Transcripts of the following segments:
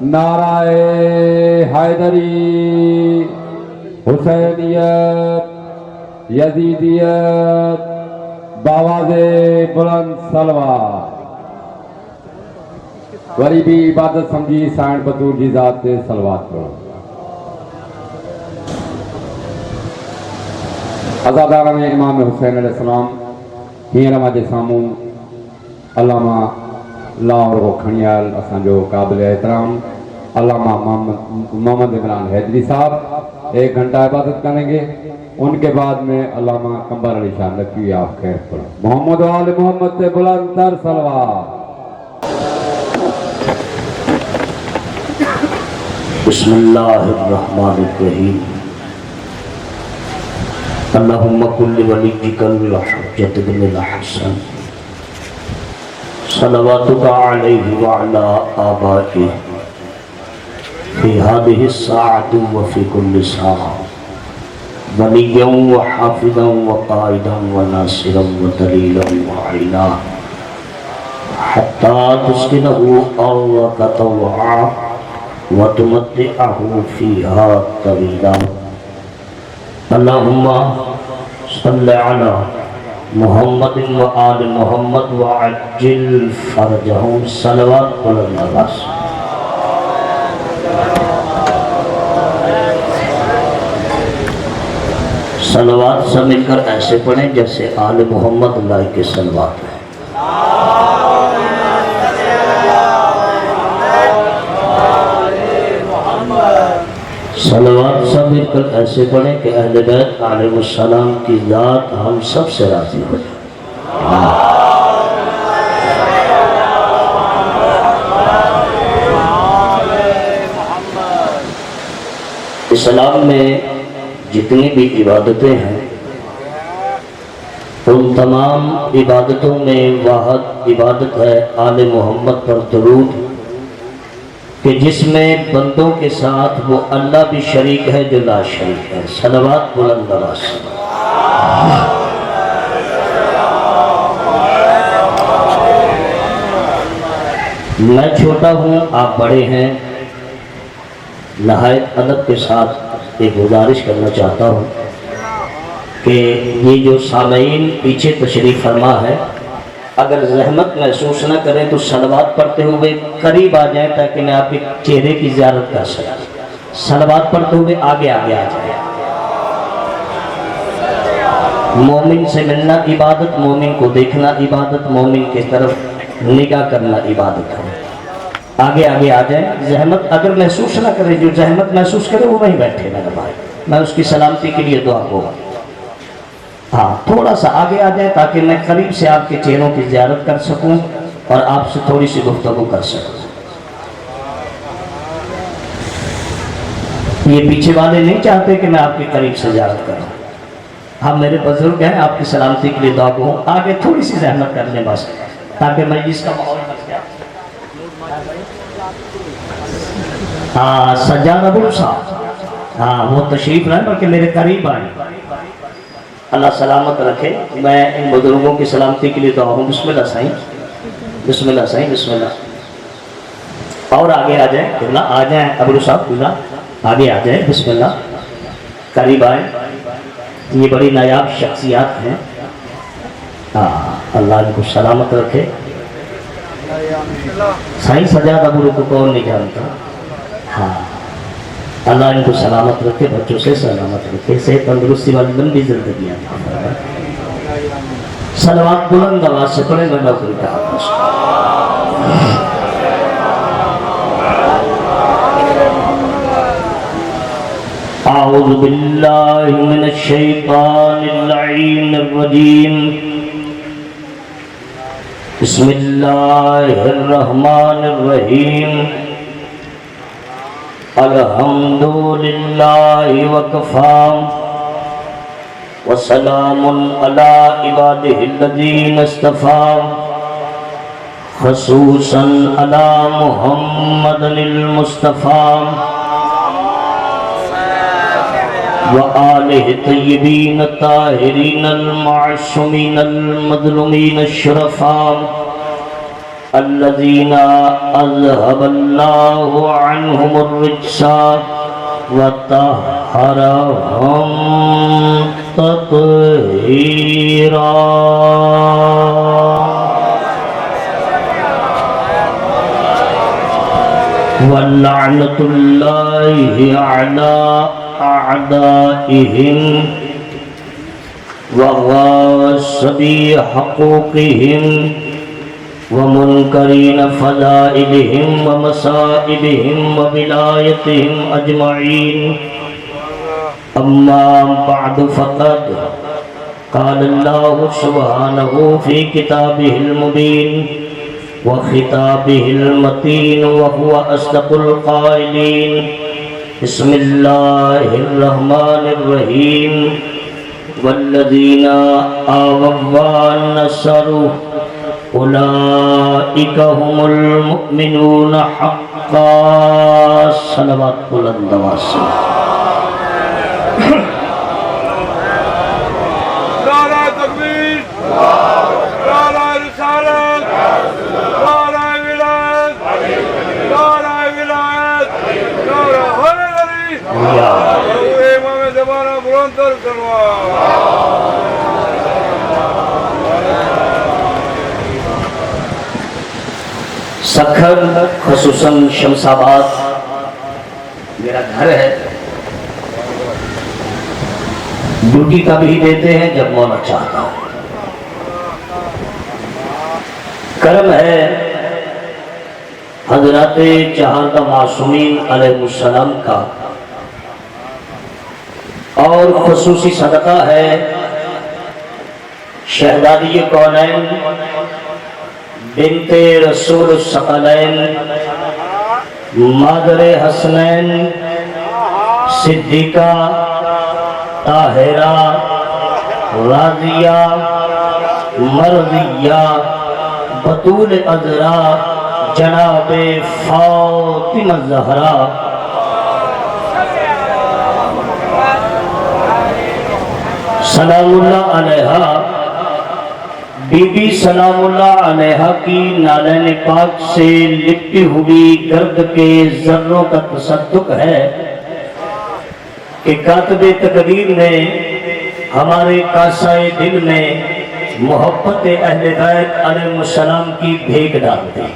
نعرہ حیدری، حسینیت، یزیدیت، بآواز بلند سلوات۔ غریبی عبادت سمجھی سائن بطور جی ذات تے سلوات کرو۔ عزادارہ میں امام حسین علیہ السلام ہیر ماجے ساموں علامہ لاہور کو کھنیال اساں جو قابل احترام علامہ محمد عمران حیدری صاحب 1 گھنٹہ عبادت کریں گے۔ ان کے بعد میں علامہ قمبر علی شاہ نقوی آپ خیر پڑھیں۔ محمد و آل محمد سے بلند تر صلوات۔ بسم اللہ الرحمن الرحیم۔ اللہم کل ولیک الحجۃ بن الحسن صلواتک علیہ وعلی آبائہ فی هذه الساعة وفی کل ساعة ولیا وحافظا وقائدا وناصرا ودلیلا وعینا حتی تسکنہ ارضک طوعا وتمتعہ فیہا طویلا۔ اللہم صلی علی محمد و آل محمد وعجل فرجہم صلوات بلند آواز۔ صلوات سے مل کر ایسے پڑھیں جیسے آل محمد اللہ کے صلوات ہیں۔ صلوات سے مل کر ایسے پڑھیں کہ اہل بیت علیہ السلام کی ذات ہم سب سے راضی ہو جائے۔ اسلام میں جتنی بھی عبادتیں ہیں ان تمام عبادتوں میں واحد عبادت ہے آل محمد پر درود، کہ جس میں بندوں کے ساتھ وہ اللہ بھی شریک ہے جو لا شریک ہے۔ صلوات بلند آواز۔ میں چھوٹا ہوں، آپ بڑے ہیں، نہایت ادب کے ساتھ ایک گزارش کرنا چاہتا ہوں کہ یہ جو سامعین پیچھے تشریف فرما ہے اگر زحمت محسوس نہ کریں تو صلوات پڑھتے ہوئے قریب آ جائیں تاکہ میں آپ کے چہرے کی زیارت کر سکوں۔ صلوات پڑھتے ہوئے آگے آ جائیں۔ مومن سے ملنا عبادت، مومن کو دیکھنا عبادت، مومن کی طرف نگاہ کرنا عبادت ہے۔ آگے آ جائیں۔ زحمت اگر محسوس نہ کرے، جو زحمت محسوس کرے وہ وہیں بیٹھے میرے بھائی، میں اس کی سلامتی کے لیے دعا کو ہاں تھوڑا سا آگے آ جائے تاکہ میں قریب سے آپ کے چہروں کی زیارت کر سکوں اور آپ سے تھوڑی سی گفتگو کر سکوں۔ یہ پیچھے والے نہیں چاہتے کہ میں آپ کے قریب سے زیارت کروں، ہم میرے بزرگ ہیں، آپ کی سلامتی کے لیے دعا کو آگے تھوڑی سی زحمت کر لیں بس، تاکہ مجلس کا ماحول بن جائے۔ ہاں سجاد ابو صاحب، ہاں وہ تشریف لائیں بلکہ میرے قریب آئیں۔ اللہ سلامت رکھے۔ میں ان بزرگوں کی سلامتی کے لیے دعا ہوں۔ بسم اللہ سائیں، بسم اللہ سائیں، بسم اللہ۔ اور آگے آ جائیں، قبلہ آ جائیں، ابو صاحب قبلہ آگے آ جائیں، بسم اللہ، قریب آئیں۔ یہ بڑی نایاب شخصیات ہیں، اللہ ان کو سلامت رکھے۔ سائیں سجاد ابو کو کون نہیں جانتا؟ ہاں اللہ ان کو سلامت رکھے، بچوں سے سلامت رکھے، صحت تندرستی والی لمبی زندگی عطا فرمائے۔ صلوات بلند آواز سے پڑھیں، میں نوکری کا حافظ۔ اعوذ باللہ من الشیطان اللعین الرجیم، بسم اللہ الرحمن الرحیم، الحمدللہ وکفا وسلام علی عبادہ الذین اصطفی، خصوصا علی محمد المصطفی وآلہ طیبین الطاہرین المعصومین المظلومین الشرفاء الذين أذهب الله عنهم الرجس وطهرهم تطهيرا. ولعنة الله على أعدائهم وغاصبي حقوقهم ومنكرين فضائلهم ومصائبهم وولايتهم أجمعين. أما بعد فقد قال الله سبحانه في كتابه المبين وخطابه المتين وهو أصدق القائلين. بسم الله الرحمن الرحيم. والذين آووا ونصروا أولئك هم المؤمنون حقا. صلوات بلند واسع. نعرہ تکبیر، نعرہ رسالت، نعرہ ولایت، نعرہ ولایت، نعرہ حیدری. امام زمانہ بلندر کروا. سکھر خصوصاً شمس آباد میرا گھر ہے. ڈیوٹی کبھی دیتے ہیں جب مولا چاہتا ہوں. کرم ہے حضرات چہارہ معصومین علیہ السلام کا، اور خصوصی صدقہ ہے شہزادی کونین بنت رسول الثقلین مادر حسنین صدیقہ طاہرہ راضیہ مرضیہ بطول عذرا جناب فاطمہ زہرا سلام اللہ علیہا. بی بی سلام اللہ علیہا کی نالین پاک سے لپٹی ہوئی گرد کے ذروں کا تصدق ہے کہ کاتب تقدیر نے ہمارے کاسائے دل میں محبت اہل بیت علیہ السلام کی بھیک ڈال دی.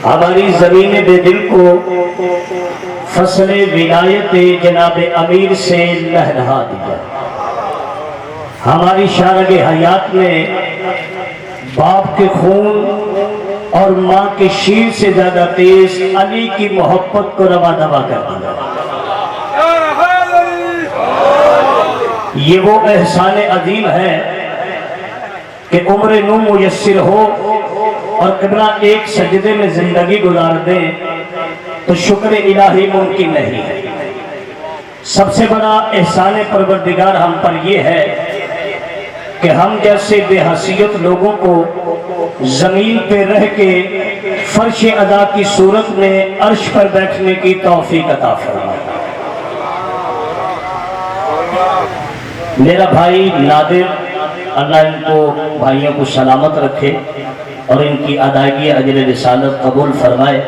ہماری زمین بے دل کو فصل ولایت جناب امیر سے لہلہا دیا. ہماری شارگ حیات میں باپ کے خون اور ماں کے شیر سے زیادہ تیز علی کی محبت کو روا دوا کر دیا. یہ وہ احسان عظیم ہے کہ عمر نو میسر ہو اور قبلہ ایک سجدے میں زندگی گزار دیں تو شکر الہی ممکن نہیں ہے. سب سے بڑا احسان پروردگار ہم پر یہ ہے کہ ہم جیسے بے حیثیت لوگوں کو زمین پہ رہ کے فرش ادا کی صورت میں عرش پر بیٹھنے کی توفیق عطا فرمائے. میرا بھائی نادر، اللہ ان کو بھائیوں کو سلامت رکھے اور ان کی ادائیگی اجر رسالت قبول فرمائے.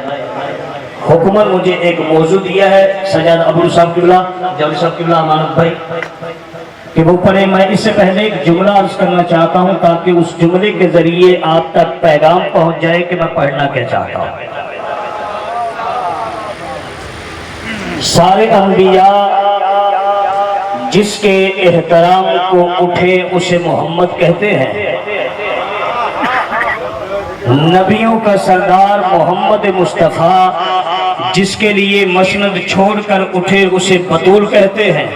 حکومت مجھے ایک موضوع دیا ہے سجاد ابو صاحب قبلہ، جولی صاحب قبلہ، امانت بھائی کہ وہ پڑھے. میں اس سے پہلے ایک جملہ عرض کرنا چاہتا ہوں تاکہ اس جملے کے ذریعے آپ تک پیغام پہنچ جائے کہ میں پڑھنا کیا چاہتا ہوں. سارے انبیاء جس کے احترام کو اٹھے اسے محمد کہتے ہیں. نبیوں کا سردار محمد مصطفیٰ جس کے لیے مسند چھوڑ کر اٹھے اسے بطول کہتے ہیں.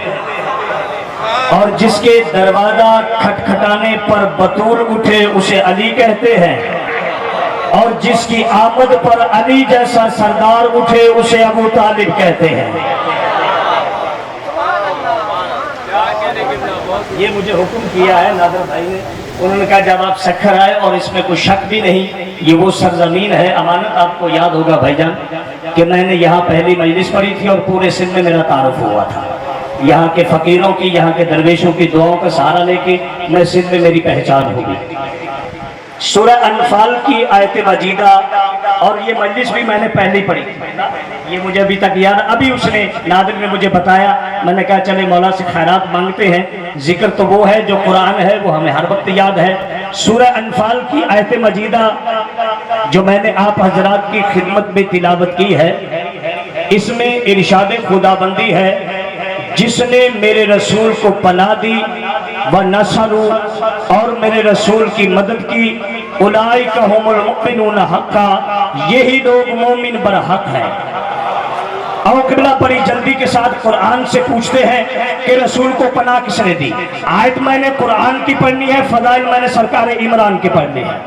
اور جس کے دروازہ کھٹکھٹانے پر بطول اٹھے اسے علی کہتے ہیں. اور جس کی آمد پر علی جیسا سردار اٹھے اسے ابو طالب کہتے ہیں. یہ مجھے حکم کیا ہے نادر بھائی نے. انہوں نے کہا جب آپ سکھر آئے اور اس میں کوئی شک بھی نہیں، یہ وہ سرزمین ہے. امانت آپ کو یاد ہوگا بھائی جان کہ میں نے یہاں پہلی مجلس پڑھی تھی اور پورے سندھ میں میرا تعارف ہوا تھا. یہاں کے فقیروں کی، یہاں کے درویشوں کی دعاؤں کا سہارا لے کے میں سندھ میں میری پہچان ہوگی. سورہ انفال کی آیت مجیدہ، اور یہ مجلس بھی میں نے پہلے پڑھی تھی، یہ مجھے ابھی تک یاد، ابھی اس نے نادر نے مجھے بتایا، میں نے کہا چلے مولا سے خیرات مانگتے ہیں، ذکر تو وہ ہے جو قرآن ہے وہ ہمیں ہر وقت یاد ہے۔ سورہ انفال کی آیت مجیدہ جو میں نے آپ حضرات کی خدمت میں تلاوت کی ہے، اس میں ارشاد خدا بندی ہے، جس نے میرے رسول کو پناہ دی وَنَصَرُوا، اور میرے رسول کی مدد کی، اولئک ھم المؤمنون حقا، یہی لوگ مومن برحق ہیں۔ اور قبلہ بڑی جلدی کے ساتھ قرآن سے پوچھتے ہیں کہ رسول کو پناہ کس نے دی؟ آیت میں نے قرآن کی پڑھنی ہے، فضائل میں نے سرکار عمران کی پڑھنی ہے۔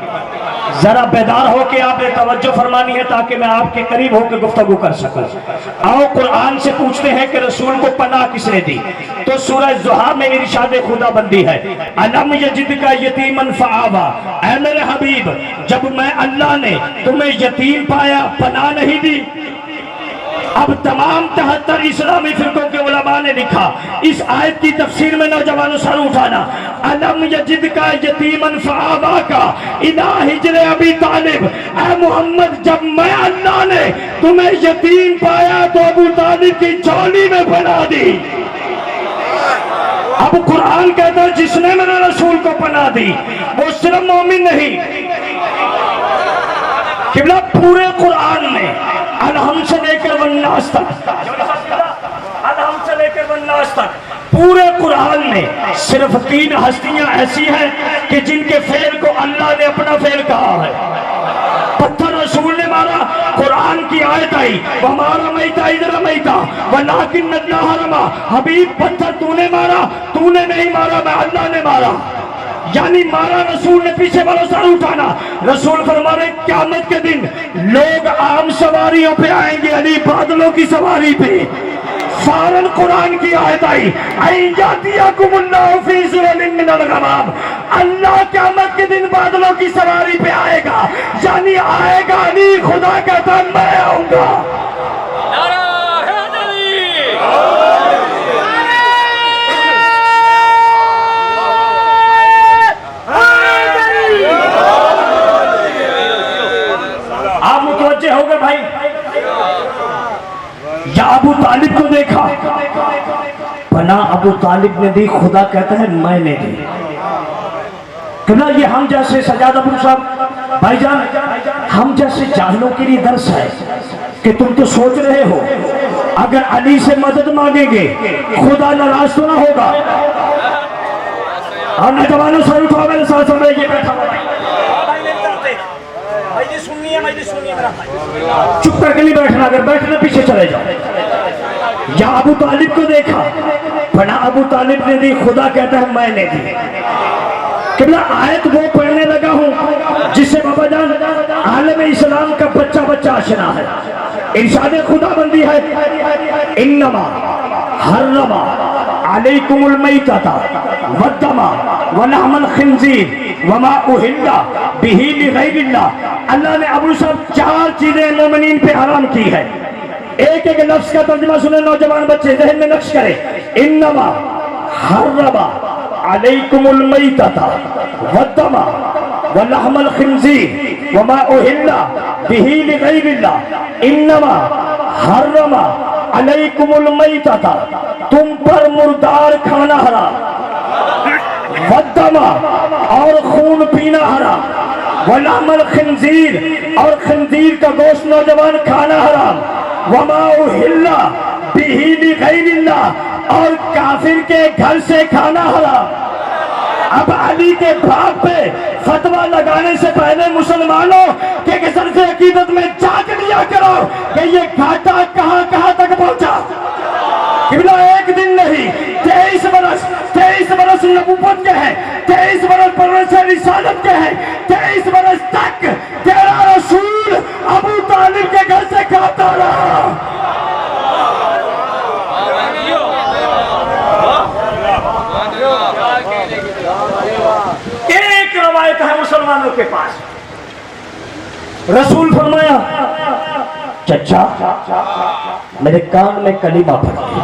ذرا بیدار ہو کے آپ نے توجہ فرمانی ہے تاکہ میں آپ کے قریب ہو کے گفتگو کر سکوں۔ آؤ قرآن سے پوچھتے ہیں کہ رسول کو پناہ کس نے دی؟ تو سورہ زحا میں ارشاد خدا بندی ہے، الم یجدک یتیما فآویٰ، اے میرے حبیب جب میں اللہ نے تمہیں یتیم پایا پناہ نہیں دی؟ اب تمام 73 اسلامی فرقوں کے علماء نے لکھا اس آیت کی تفسیر میں، نوجوانوں سر اٹھانا، الم یجدک یتیما فآویٰ الی حجر ابی طالب، اے محمد جب میں اللہ نے تمہیں یتیم پایا تو ابو طالب کی جھولی میں پھیلا دی۔ اب قرآن کہتا ہے جس نے میرے رسول کو پناہ دی وہ صرف مومن نہیں، قبلہ پورے قرآن میں الحم سے لے کر والناس تک، الحم سے لے کر والناس تک پورے قرآن میں صرف 3 ہستیاں ایسی ہیں کہ جن کے فعل کو اللہ نے اپنا فعل کہا ہے۔ پتھر رسول نے مارا، قرآن کی آیت آئی وَمَا رَمَيْتَ إِذْ رَمَيْتَ وَلَٰكِنَّ اللَّهَ رَمَىٰ، حبیب پتھر تو نے مارا، تو نے نہیں مارا، میں اللہ نے مارا، یعنی مارا رسول نے۔ پیچھے والوں سر اٹھانا، رسول فرما رہے قیامت کے دن لوگ عام سواریوں پہ آئیں گے، علی بادلوں کی سواری پہ۔ فوراً قرآن کی آیت آئی اَن یَأْتِیَکُمُ اللَّهُ فِی ظُلَلٍ مِّنَ الْغَمَامِ، اللہ قیامت کے دن بادلوں کی سواری پہ آئے گا، یعنی آئے گا علی، خدا کہتا ہے میں آؤں گا۔ آپ متوجہ ہو گئے بھائی؟ یا ابو طالب کو دیکھا، پناہ ابو طالب نے دی، خدا کہتا ہے میں نے دی۔ کہنا یہ ہم جیسے سجاد ابو صاحب بھائی جان، ہم جیسے جاہلوں کے لیے درس ہے کہ تم تو سوچ رہے ہو اگر علی سے مدد مانگیں گے خدا ناراض تو نہ ہوگا؟ اور نوجوانوں سر اٹھاؤ میرے ساتھ سمجھے، یہ بیٹھا ہوا چپ کر کے نہیں بیٹھنا، اگر بیٹھنا پیچھے چلے جاؤ۔ یا ابو طالب کو دیکھا، پناہ ابو طالب نے دی، خدا کہتا ہے میں نے دی۔ قبلہ آیت وہ پڑھنے لگا ہوں جس سے بابا جان عالم اسلام کا بچہ بچہ آشنا ہے۔ ارشاد خدا بندی ہے انما حرم علیکم المیتۃ والدم ولحم الخنزیر وما اہل بہ لغیر اللہ۔ اللہ نے ابو صاحب 4 چیزیں مومنین پہ حرام کی ہے۔ ایک ایک لفظ کا ترجمہ سنیں نوجوان بچے، ذہن میں نقش کریں۔ انما حرم علیکم المیتۃ والدم ولحم الخنزیر وما اہل بہ لغیر اللہ۔ انما حرم علیکم المیتۃ، تم پر مردار کھانا حرام، والدم اور خون پینا حرام، ولحم الخنزیر اور خنزیر کا گوشت نوجوان کھانا حرام، وما اہل بہ لغیر اللہ اور کافر کے گھر سے کھانا حرام۔ اب علی کے باپ پہ فتویٰ لگانے سے پہلے مسلمانوں کے سر سے عقیدت میں جانچ لیا کرو کہ یہ گھاٹا کہاں کہاں تک پہنچا۔ قبلہ ایک دن نہیں، 23 برس نبوت کے ہیں، 23 برس پرورش رسالت کے ہیں، 23 برس تک تیرا رسول ابو طالب کے گھر سے کھاتا رہا۔ ایک روایت ہے مسلمانوں کے پاس، رسول فرمایا چچا میرے کان میں کلمہ پڑھ دیا۔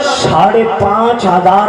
5,500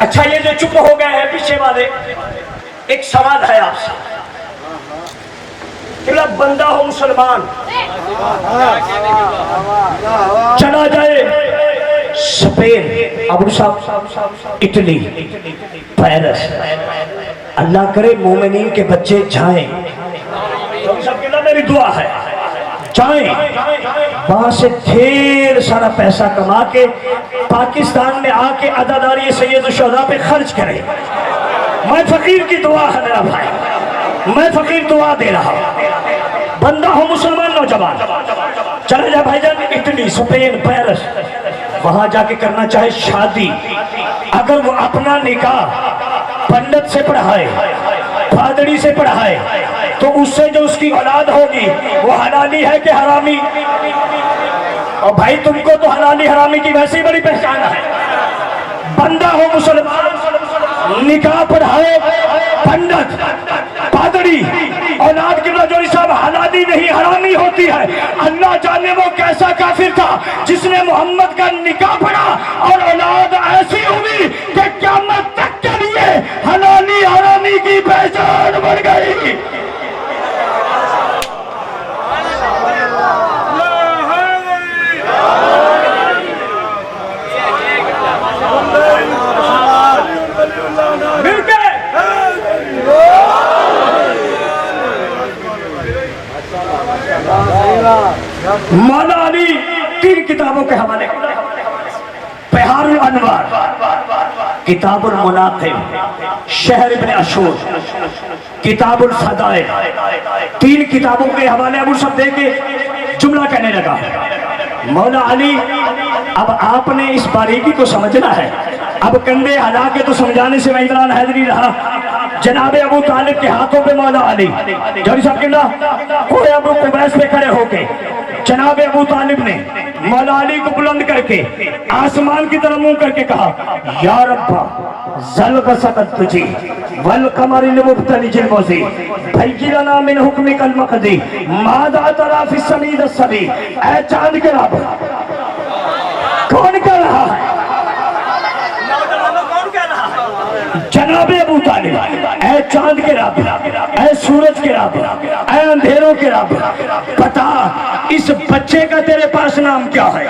اچھا یہ جو چپ ہو گئے ہیں پیچھے والے، ایک سوال ہے آپ سے کہ بندہ ہو مسلمان چلا جائے اسپین، ابو صاحب اٹلی، پیرس، اللہ کرے مومنین کے بچے جائیں، سب کے لیے میری دعا ہے، جائیں وہاں سے ڈھیر سارا پیسہ کما کے پاکستان میں آ کے عزاداری سید الشہداء پہ خرچ کریں۔ میں فقیر کی دعا ہے میرا بھائی، میں فقیر دعا دے رہا ہوں، بندہ ہو مسلمان نوجوان چلے جائے بھائی جان اٹلی، اسپین، پیرس، وہاں جا کے کرنا چاہے شادی، اگر وہ اپنا نکاح پنڈت سے پڑھائے، پادری سے پڑھائے، تو اس سے جو اس کی اولاد ہوگی وہ حلالی ہے کہ حرامی؟ اور بھائی تم کو تو حلالی حرامی کی ویسے ہی بڑی پہچان ہے۔ بندہ ہو مسلمان، نکاح پڑھائے پنڈت، پادری، اولاد کی جو صاحب حلالی نہیں حرامی ہوتی ہے۔ اللہ جانے وہ کیسا کافر تھا جس نے محمد کا نکاح پڑھا اور اولاد ایسی ہوئی کہ قیامت تک کے لیے حلالی حرامی کی پہچان بڑھ گئی۔ مولا علی تین کتابوں کے حوالے، بہار الانوار، کتاب المناقب، شہر ابن عاشور، کتاب الفضائل، تین کتابوں کے حوالے ابو سب دے کے جملہ کہنے لگا۔ مولا علی اب آپ نے اس باریکی کو سمجھنا ہے، اب کندھے ہلا کے تو سمجھانے سے میں عمران حیدری رہا۔ جناب ابو طالب کے ہاتھوں پہ مولا علی، جوہری صاحب کہنا کوئی ابو قبیس پہ کھڑے ہو کے جناب ابو طالب نے مولا علی کو بلند کر کے آسمان کی طرف منہ کر کے کہا، یا ربا زلغ سقط تجھی والقمر المبتلج الموزی بھیجلنا من حکمک المقضی ماذا ترى فی السمید السبی۔ اے چاند کے رب، کون کہہ رہا ہے؟ جناب ابو طالب، اے چاند کے رب، اے سورج کے رب، اے اندھیروں کے رب، بتا اس بچے کا تیرے پاس نام کیا ہے؟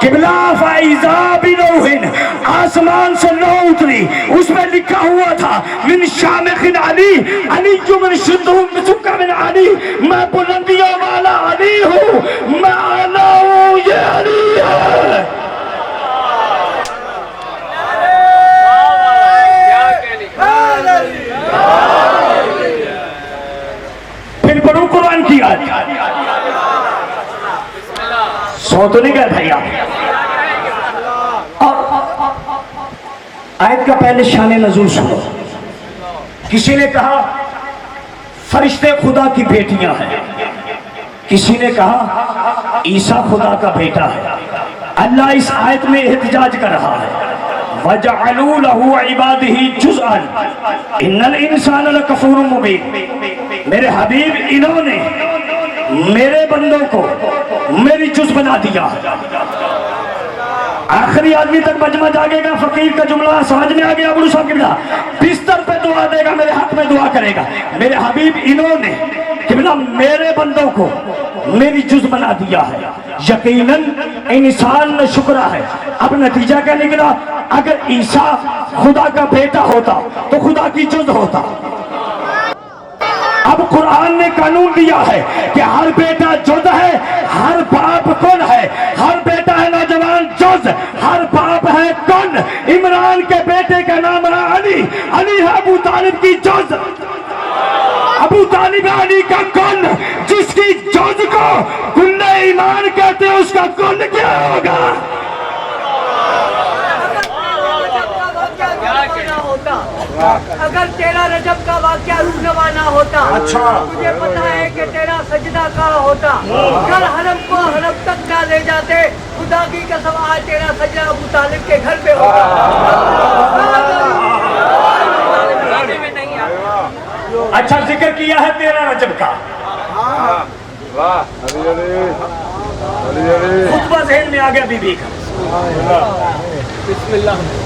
قبلہ فائزہ بنوہن، آسمان سے لو اتری، اس میں لکھا ہوا تھا من شامخ علی، علی جو من شدہم بسکہ من علی، میں بلندیوں والا علی ہوں، میں آنا ہوں، یہ علی ہے۔ پھر پڑھو قرآن کی آیت، سو تو نہیں گئے بھائی آپ، اور آیت کا پہلے شان نزول سنو۔ کسی نے کہا فرشتے خدا کی بیٹیاں ہیں، کسی نے کہا عیسیٰ خدا کا بیٹا ہے۔ اللہ اس آیت میں احتجاج کر رہا ہے، وَجَعَلُوا لَهُ عِبَادِهِ جُزْءًا إِنَّ الْإِنسَانَ لَكَفُورٌ مُبِينٌ۔ میرے حبیب انہوں نے میرے بندوں کو میری جز بنا دیا۔ آخری آدمی تک مجمع جاگے گا، فقیر کا جملہ سمجھ میں آ گیا، ابو صاحب قبلہ بستر پہ دعا دے گا، میرے حق میں دعا کرے گا۔ میرے حبیب انہوں نے قبلہ میرے بندوں کو میری جز بنا دیا ہے۔ یقیناً انسان میں شکرہ ہے۔ اب نتیجہ کیا نکلا؟ اگر عیسیٰ خدا کا بیٹا ہوتا تو خدا کی جز ہوتا۔ اب قرآن نے قانون دیا ہے کہ ہر بیٹا جز ہے، ہر باپ کن ہے، ہر بیٹا ہے نوجوان جز، ہر باپ ہے کن۔ عمران کے بیٹے کا نام ہے علی، علی ہے ابو طالب کی جز، ابو طالب علی کا کن، جس کی جز کو کل ایمان کہتے ہیں، اس کا کن کیا ہوگا؟ اگر تیرا رجب کا واقعہ روحنما نہ ہوتا، مجھے پتا ہے کہ تیرا سجدہ کہاں ہوتا۔ کل حرم کو حرم تک نہ لے جاتے، خدا کی قسم آج تیرا سجدہ ابو طالب کے گھر پہ ہوگا۔ اچھا ذکر کیا ہے 13 رجب کا، خطبہ ذہن میں آ گیا بی بی کا۔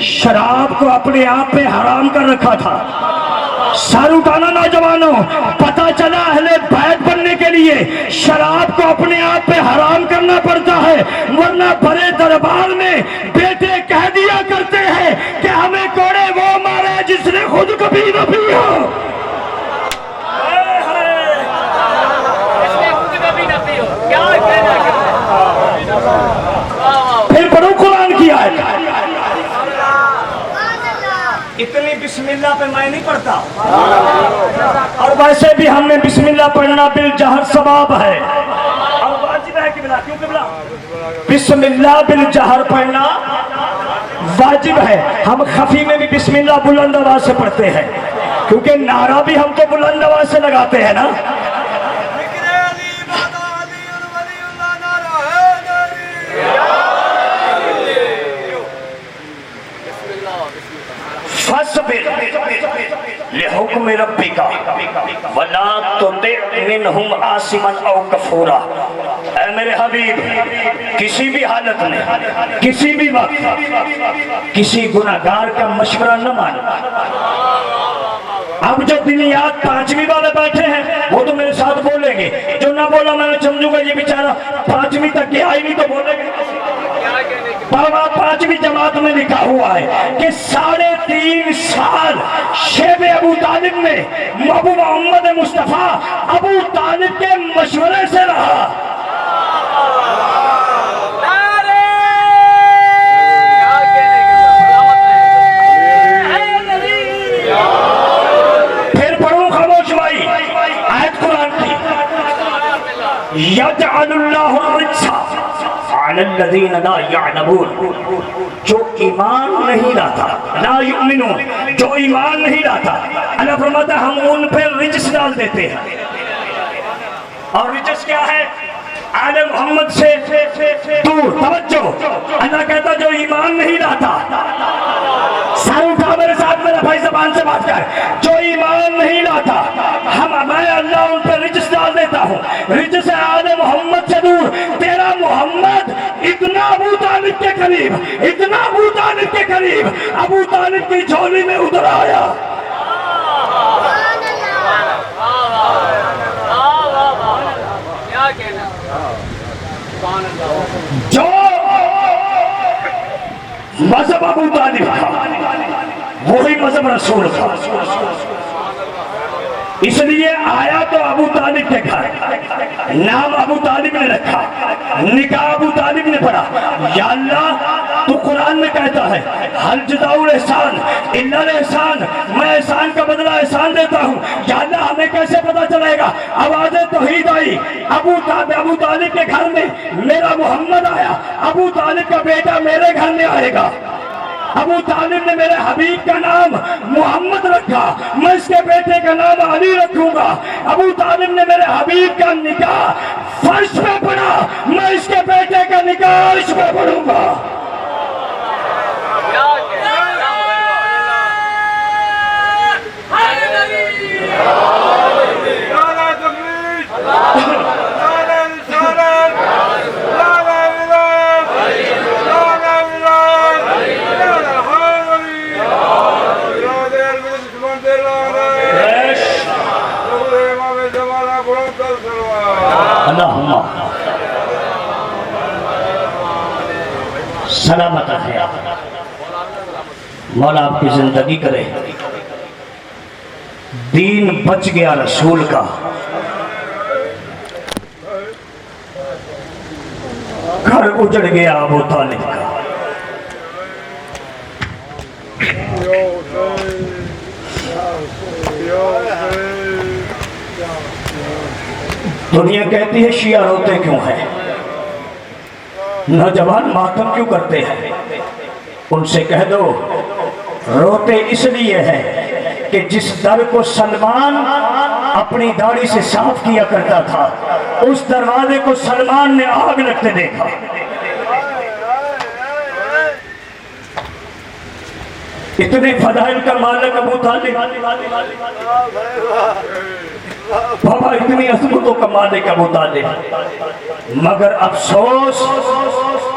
شراب کو اپنے آپ پہ حرام کر رکھا تھا. سر اٹھانا نوجوانوں, پتا چلا اہل بیت بننے کے لیے شراب کو اپنے آپ پہ حرام کرنا پڑتا ہے, ورنہ بڑے دربار میں بیٹے کہہ دیا کرتے ہیں کہ ہمیں کوڑے وہ مارے جس نے خود کبھی نہ پیا. اس نے خود کبھی نہ پی ہو. کیا کہنا پھر پڑھو قرآن کی آیت. اتنی بسم اللہ پہ میں نہیں پڑھتا, اور ویسے بھی ہم نے بسم اللہ پڑھنا بالجہر ثواب ہے اور واجب ہے. قبلہ کیوں قبلہ بسم اللہ بالجہر پڑھنا واجب ہے. ہم خفی میں بھی بسم اللہ بلند آواز سے پڑھتے ہیں, کیونکہ نعرہ بھی ہم تو بلند آواز سے لگاتے ہیں نا. فَاصْبِرْ لِحُکْمِ رَبِّکَ وَلَا تُطِعْ مِنْہُمْ عَاصِمًا أَوْ کَفُورًا. اے میرے حبیب, کسی بھی حالت میں, کسی بھی وقت کسی گناہگار کا مشورہ نہ ماننا. اب جو دنیات پانچویں والے بیٹھے ہیں وہ تو میرے ساتھ بولیں گے, جو نہ بولا میں نے سمجھوں گا یہ بیچارہ پانچویں تک گیا ہی نہیں, تو بولیں گے. پانچویں جماعت میں لکھا ہوا ہے کہ 3.5 سال شیب ابو طالب نے ابو محمد مصطفیٰ ابو طالب کے مشورے سے رہا. پھر پڑھوں خاموش بھائی آیت قرآن کی. یجعل اللہ الرجس علی الذین لا یعلمون. جو ایمان نہیں لاتا, لا یؤمنون, جو ایمان نہیں لاتا, اللہ فرماتا ہم ان پہ رجس ڈال دیتے ہیں. اور رجس کیا ہے؟ آل محمد سے دور. توجہ, اللہ کہتا جو ایمان نہیں لاتا, سر اٹھا میرے ساتھ, میرا بھائی زبان سے بات کر, جو ایمان نہیں لاتا میں اللہ ان پہ رجس ڈال دیتا ہوں. رجس ہے آل محمد سے دور. تیرا محمد اتنا ابو طالب کے قریب, اتنا ابو طالب کے قریب, ابو طالب کی جھولی میں ادھر آیا. جو مذہب ابو طالب تھا وہی مذہب رسول تھا. اس لیے آیا تو ابو طالب کے گھر, نام ابو طالب نے رکھا, نکاح ابو طالب نے پڑھا. یا اللہ تو قرآن میں کہتا ہے حل جزاء الاحسان الا الاحسان, میں احسان کا بدلہ احسان دیتا ہوں. یا اللہ ہمیں کیسے پتا چلے گا؟ آواز توحید آئی. ابو طالب کے گھر میں میرا محمد آیا, ابو طالب کا بیٹا میرے گھر میں آئے گا. ابو طالب نے میرے حبیب کا نام محمد رکھا, میں اس کے بیٹے کا نام علی رکھوں گا. ابو طالب نے میرے حبیب کا نکاح فرش پہ پڑھا, میں اس کے بیٹے کا نکاح عرش پہ پڑھوں گا. اللہم سلامت ہے. مولا آپ کی زندگی کرے. دین بچ گیا رسول کا, گھر اجڑ گیا ابو طالب کا. دنیا کہتی ہے شیعہ روتے کیوں ہیں, نوجوان ماتم کیوں کرتے ہیں؟ ان سے کہہ دو روتے اس لیے ہے کہ جس در کو سلمان اپنی داڑھی سے صاف کیا کرتا تھا, اس دروازے کو سلمان نے آگ لگتے دیکھا. اتنے فضائل کا مالک ابو طالب, بابا اتنی عظمتوں کا مالک ابو طالب, مگر افسوس